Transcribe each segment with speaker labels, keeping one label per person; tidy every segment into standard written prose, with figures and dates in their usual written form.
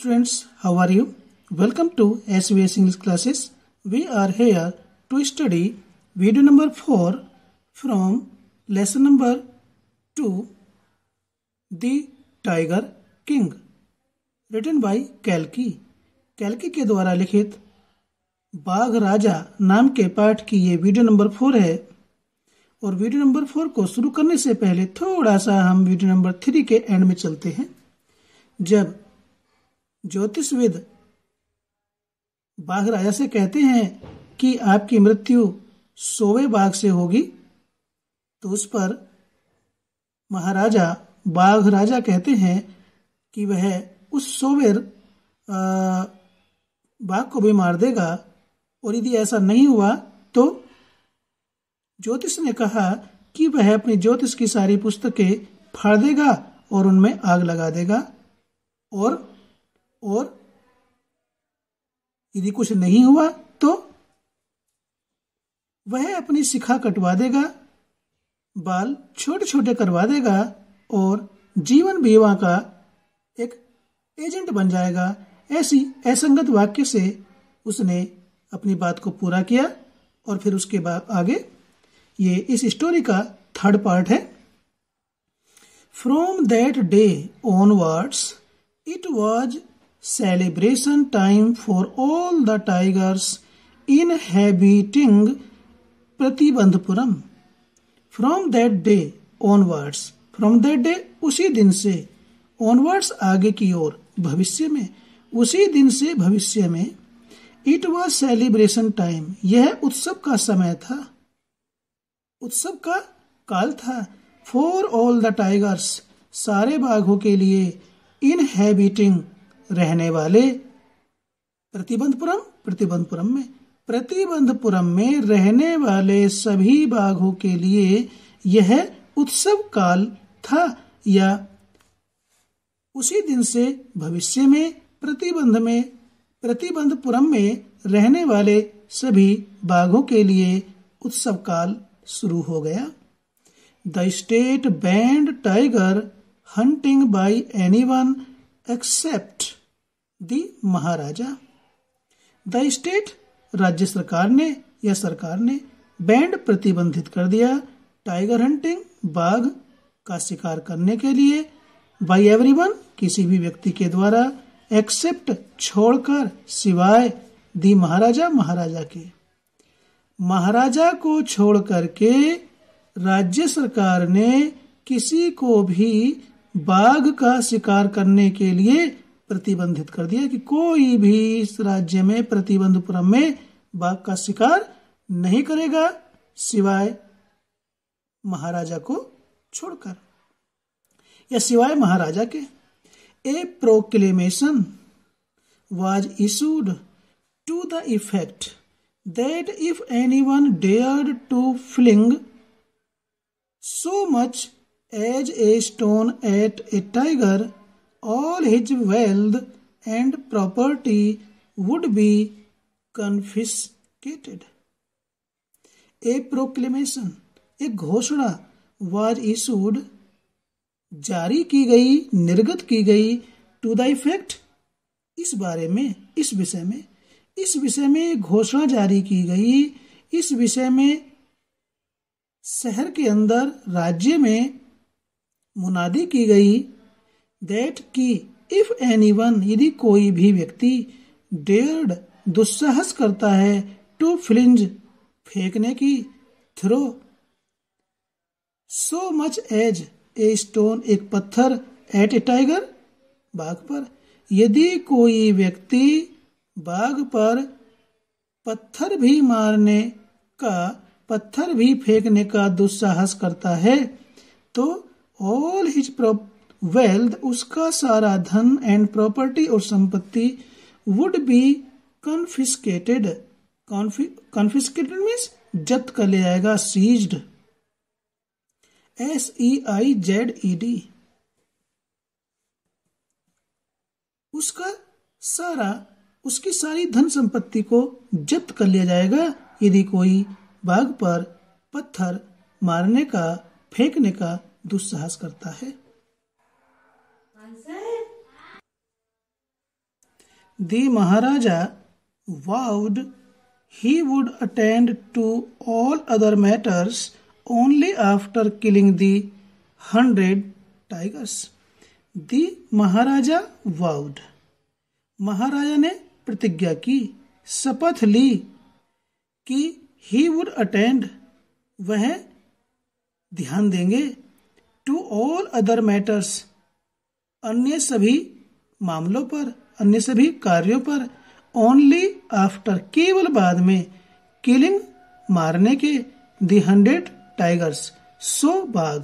Speaker 1: students, how are you? Welcome to SBS English classes. We are here to study video number 4 from lesson number 2, The Tiger King, written by कैल्की. कैल्की के द्वारा लिखित बाघ राजा नाम के पाठ की ये वीडियो नंबर 4 है. और वीडियो नंबर 4 को शुरू करने से पहले थोड़ा सा हम वीडियो नंबर 3 के एंड में चलते हैं. जब ज्योतिषविद बाघ राजा से कहते हैं कि आपकी मृत्यु सोवे बाघ से होगी, तो उस पर महाराजा बाघ राजा कहते हैं कि वह उस सोवेर बाघ को भी मार देगा, और यदि ऐसा नहीं हुआ तो ज्योतिष ने कहा कि वह अपनी ज्योतिष की सारी पुस्तकें फाड़ देगा और उनमें आग लगा देगा, और यदि कुछ नहीं हुआ तो वह अपनी शिखा कटवा देगा, बाल छोटे छोटे करवा देगा और जीवन बीमा का एक एजेंट बन जाएगा. ऐसी असंगत वाक्य से उसने अपनी बात को पूरा किया. और फिर उसके बाद आगे ये इस स्टोरी का थर्ड पार्ट है. From that day onwards it was celebration time for all the tigers inhabiting Pratibandapuram. From that day onwards, from that day उसी दिन से, onwards आगे की ओर, भविष्य में, उसी दिन से भविष्य में, it was celebration time, यह उत्सव का समय था, उत्सव का काल था. For all the tigers, सारे बाघों के लिए, inhabiting रहने वाले, प्रतिबंधपुरम, प्रतिबंधपुरम में, प्रतिबंधपुरम में रहने वाले सभी बाघों के लिए यह उत्सव काल था. या उसी दिन से भविष्य में प्रतिबंधपुरम में रहने वाले सभी बाघों के लिए उत्सव काल शुरू हो गया. The state banned tiger hunting by anyone except the Maharaja. The state राज्य सरकार ने या सरकार ने बैंड प्रतिबंधित कर दिया टाइगर हंटिंग बाघ का शिकार करने के लिए, बाय एवरीवन किसी भी व्यक्ति के द्वारा, एक्सेप्ट छोड़कर, सिवाय, दी महाराजा महाराजा के. महाराजा को छोड़ करके राज्य सरकार ने किसी को भी बाघ का शिकार करने के लिए प्रतिबंधित कर दिया कि कोई भी इस राज्य में प्रतिबंधपुरम में बाघ का शिकार नहीं करेगा सिवाय महाराजा को छोड़कर या सिवाय महाराजा के. A proclamation was issued to the effect that if anyone dared to fling so much as a stone at a tiger, all his wealth and property would be confiscated. A proclamation, एक घोषणा, was issued, जारी की गई, निर्गत की गई, to the effect, इस बारे में, इस विषय में एक घोषणा जारी की गई. इस विषय में शहर के अंदर, राज्य में मुनादी की गई, दैट की इफ एनीवन यदि कोई भी व्यक्ति, डेयर्ड दुस्साहस करता है, टू फ्लिंज फेंकने की, throw, so much as a stone एक पत्थर, एट ए टाइगर बाघ पर, यदि कोई व्यक्ति बाघ पर पत्थर भी फेंकने का दुस्साहस करता है, तो ऑल हिज वेल्थ उसका सारा धन एंड प्रॉपर्टी और संपत्ति would be confiscated. Confiscated means जब्त कर लिया जाएगा, सीज्ड, SEIZED. उसकी सारी धन संपत्ति को जब्त कर लिया जाएगा यदि कोई बाघ पर पत्थर मारने का, फेंकने का दुस्साहस करता है. the Maharaja vowed he would attend to all other matters only after killing the 100 tigers. The Maharaja vowed. महाराजा ने प्रतिज्ञा की, शपथ ली कि he would attend, वह ध्यान देंगे, to all other matters, अन्य सभी मामलों पर, अन्य सभी कार्यों पर, ओनली आफ्टर, केवल बाद में, किलिंग, मारने के, दी 100 टाइगर्स, 100 बाघ,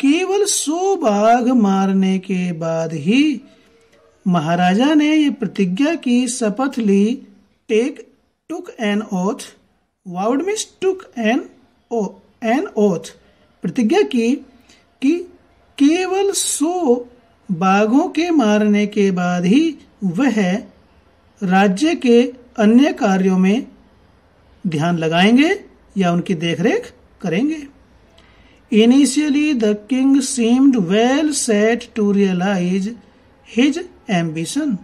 Speaker 1: केवल 100 बाघ मारने के बाद ही महाराजा ने ये प्रतिज्ञा की, शपथ ली, took an oath, vowed means took an oath, प्रतिज्ञा की कि केवल 100 बाघों के मारने के बाद ही वह राज्य के अन्य कार्यों में ध्यान लगाएंगे या उनकी देखरेख करेंगे. Initially the king seemed well set to realize his ambition.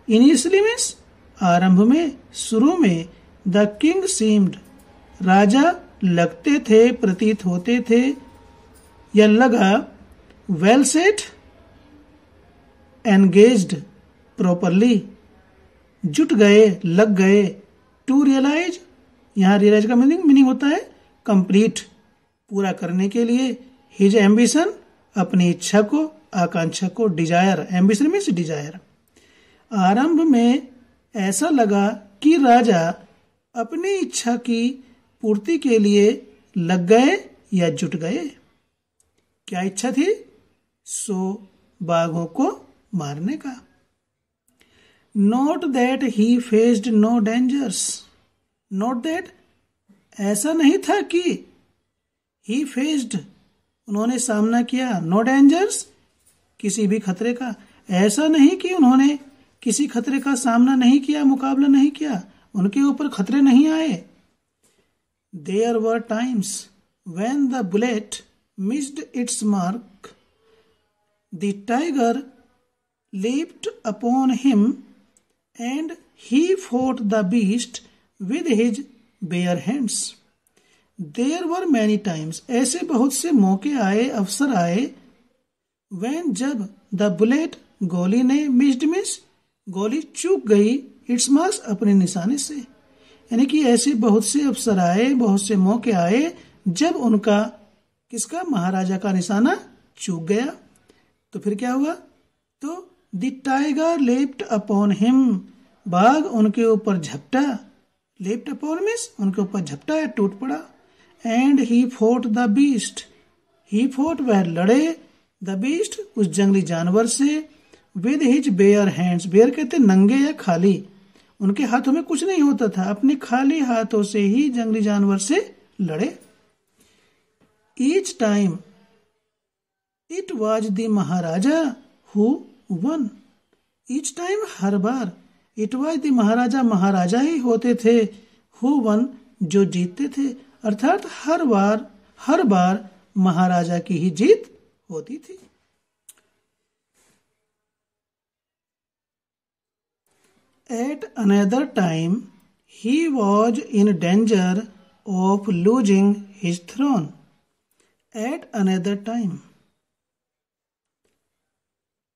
Speaker 1: Initially means आरंभ में, शुरू में, the king seemed, राजा लगते थे, प्रतीत होते थे या लगा, well set, engaged properly, जुट गए, लग गए, to realize, यहाँ realize का मीनिंग होता है कंप्लीट, पूरा करने के लिए, his ambition, अपनी इच्छा को, आकांक्षा को, desire, ambition means desire. आरंभ में ऐसा लगा कि राजा अपनी इच्छा की पूर्ति के लिए लग गए या जुट गए. क्या इच्छा थी? 100 बाघों को मारने का. Note that he faced no dangers. Note that, ऐसा नहीं था कि ही फेस्ड, उन्होंने सामना किया, नो डेंजर्स, किसी भी खतरे का. ऐसा नहीं कि उन्होंने किसी खतरे का सामना नहीं किया, मुकाबला नहीं किया, उनके ऊपर खतरे नहीं आए. There were times when the bullet missed its mark, the tiger leaped upon him and he fought the beast with his bare hands. There were many times, ऐसे बहुत से मौके आए, अवसर आए, when, जब, the bullet, गोली ने, missed means, गोली चूक गई, its marks, अपने निशाने से. यानी कि ऐसे बहुत से अवसर आए, बहुत से मौके आए जब उनका, किसका, महाराजा का निशाना चूक गया. तो फिर क्या हुआ? तो The tiger leaped upon him, बाघ उनके ऊपर झपटा, leaped upon means उनके ऊपर झपटा है, टूट पड़ा. And he fought the beast, he fought, वह लड़े, the beast, उस जंगली जानवर से, with his bare hands, bare कहते नंगे या खाली, उनके हाथों में कुछ नहीं होता था, अपने खाली हाथों से ही जंगली जानवर से लड़े. Each time it was the Maharaja who won. Each time, हर बार, it was the Maharaja, Maharaja ही होते थे, हु वन, जो जीतते थे. अर्थात हर बार महाराजा की ही जीत होती थी. At another time he was in danger of losing his throne. At another time,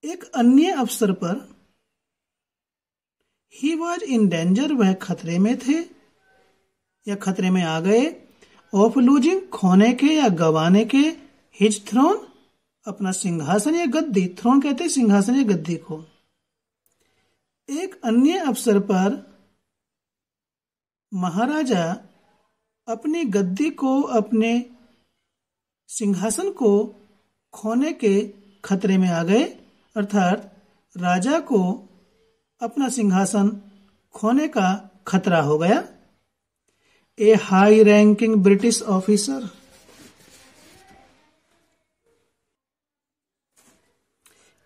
Speaker 1: एक अन्य अवसर पर, ही वॉज इन डेंजर, वह खतरे में थे या खतरे में आ गए, ऑफ लूजिंग, खोने के या गवाने के, हिज थ्रोन, अपना सिंहासन या गद्दी, थ्रोन कहते हैं सिंहासन या गद्दी को. एक अन्य अवसर पर महाराजा अपनी गद्दी को, अपने सिंहासन को खोने के खतरे में आ गए. अर्थात राजा को अपना सिंहासन खोने का खतरा हो गया. A high ranking British officer,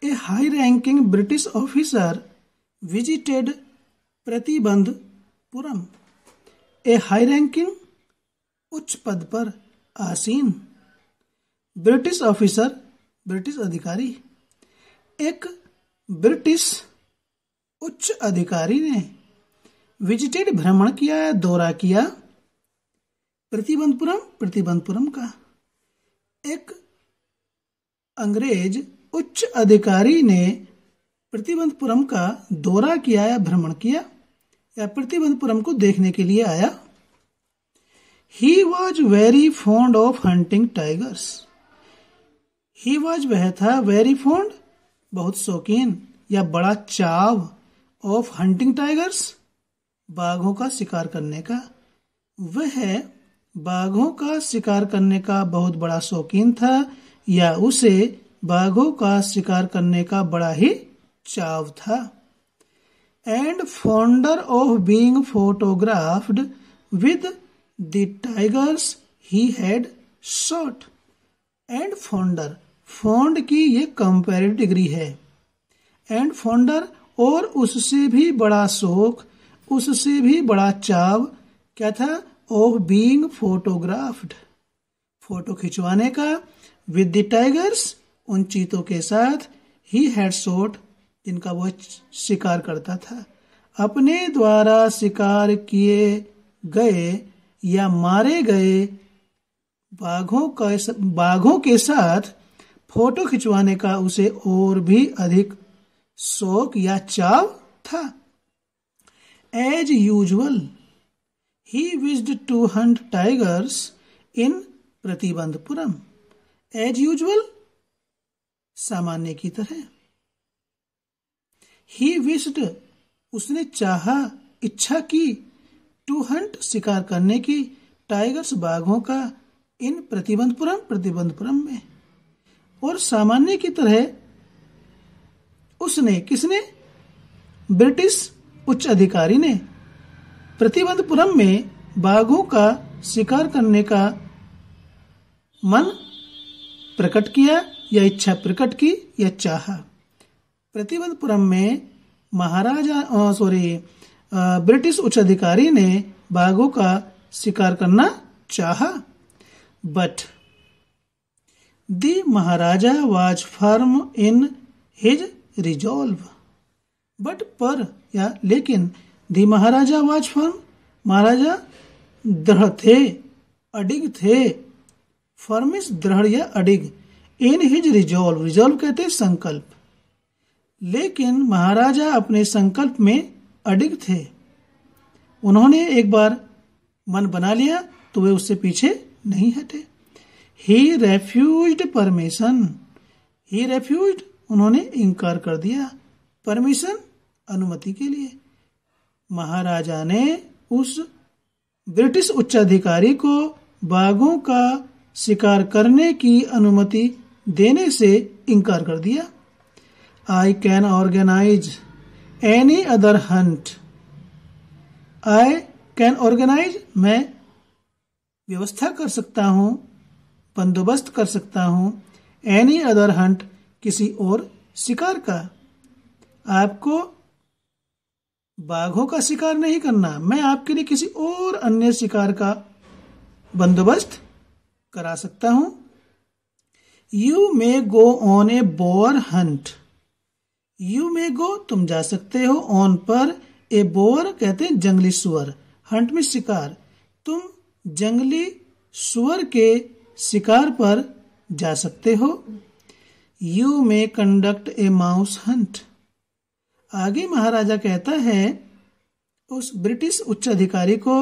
Speaker 1: a high ranking British officer visited Pratibandhpuram. A high ranking, उच्च पद पर आसीन, ब्रिटिश ऑफिसर, ब्रिटिश अधिकारी, एक ब्रिटिश उच्च अधिकारी ने विजिटेड भ्रमण किया या दौरा किया प्रतिबंधपुरम का। एक अंग्रेज उच्च अधिकारी ने प्रतिबंधपुरम का दौरा किया या भ्रमण किया या प्रतिबंधपुरम को देखने के लिए आया। He was very fond of hunting tigers. He was वह था, very fond बहुत शौकीन या बड़ा चाव, of hunting tigers बाघों का शिकार करने का। वह बाघों का शिकार करने का बहुत बड़ा शौकीन था या उसे बाघों का शिकार करने का बड़ा ही चाव था। And fonder of being photographed with the tigers he had shot. And fonder, fond की ये कंपैरेटिव डिग्री है। एंड फॉन्डर और उससे भी बड़ा शौक, उससे भी बड़ा चाव क्या था? ऑफ बीइंग फोटोग्राफ्ड, फोटो खिंचवाने का, विद द टाइगर्स उन चीतों के साथ, ही हैड शॉट जिनका वह शिकार करता था। अपने द्वारा शिकार किए गए या मारे गए बाघों के साथ फोटो खिंचवाने का उसे और भी अधिक शौक या चाव था। As usual he wished to hunt tigers in Pratibandapuram. As usual सामान्य की तरह। ही विश्ड उसने चाहा, इच्छा की, टू हंट शिकार करने की, टाइगर्स बाघों का, इन प्रतिबंधपुरम में। और सामान्य की तरह उसने, किसने? ब्रिटिश उच्च अधिकारी ने प्रतिबंधपुरम में बाघों का शिकार करने का मन प्रकट किया या इच्छा प्रकट की या चाहा। प्रतिबंधपुरम में ब्रिटिश उच्च अधिकारी ने बाघों का शिकार करना चाहा। But the Maharaja was firm in his resolve. But पर या लेकिन, द महाराजा वाज फर्म, महाराजा दृढ़ थे, अडिग थे। फर्म इज दृढ़ या अडिग। इन हिज रिजॉल्व, रिजॉल्व कहते हैं संकल्प। लेकिन महाराजा अपने संकल्प में अडिग थे। उन्होंने एक बार मन बना लिया तो वे उससे पीछे नहीं हटे। ही रेफ्यूज्ड परमिशन। ही रेफ्यूज्ड उन्होंने इनकार कर दिया, परमिशन अनुमति के लिए। महाराजा ने उस ब्रिटिश उच्चाधिकारी को बाघों का शिकार करने की अनुमति देने से इनकार कर दिया। I can organise any other hunt. I can organise, मैं व्यवस्था कर सकता हूं, बंदोबस्त कर सकता हूं, एनी अदर हंट, किसी और शिकार का। आपको बाघों का शिकार नहीं करना, मैं आपके लिए किसी और अन्य शिकार का बंदोबस्त करा सकता हूं। You may go on a boar hunt. You may go, तुम जा सकते हो, ऑन पर, ए बोअर कहते हैं जंगली सुअर, हंट में शिकार, तुम जंगली सुअर के शिकार पर जा सकते हो। You may conduct a mouse Hunt. आगे महाराजा कहता है उस ब्रिटिश उच्च अधिकारी को,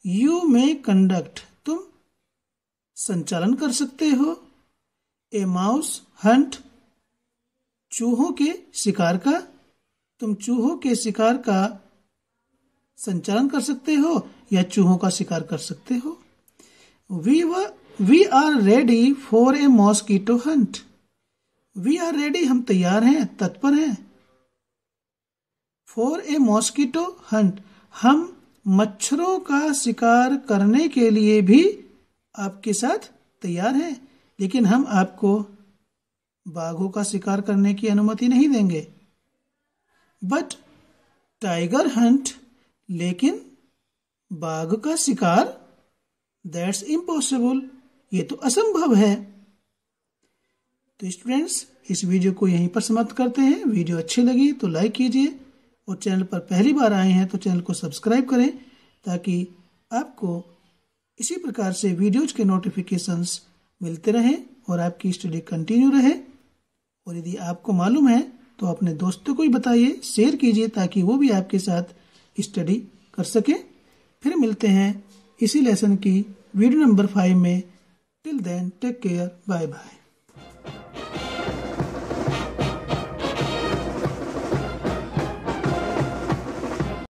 Speaker 1: यू मे कंडक्ट, तुम संचालन कर सकते हो, ए माउस हंट, चूहों के शिकार का, तुम चूहों के शिकार का संचालन कर सकते हो या चूहों का शिकार कर सकते हो। We are ready for a mosquito hunt. We are ready, हम तैयार हैं, तत्पर हैं। फॉर ए मॉस्किटो हंट, हम मच्छरों का शिकार करने के लिए भी आपके साथ तैयार हैं, लेकिन हम आपको बाघों का शिकार करने की अनुमति नहीं देंगे। बट टाइगर हंट, लेकिन बाघ का शिकार, दैट्स इम्पॉसिबल, ये तो असंभव है। तो स्टूडेंट्स, इस वीडियो को यहीं पर समाप्त करते हैं। वीडियो अच्छी लगी तो लाइक कीजिए और चैनल पर पहली बार आए हैं तो चैनल को सब्सक्राइब करें ताकि आपको इसी प्रकार से वीडियोज के नोटिफिकेशंस मिलते रहें और आपकी स्टडी कंटिन्यू रहे। और यदि आपको मालूम है तो अपने दोस्तों को भी बताइए, शेयर कीजिए ताकि वो भी आपके साथ स्टडी कर सके। फिर मिलते हैं इसी लेसन की वीडियो नंबर 5 में। Till then take care, bye bye.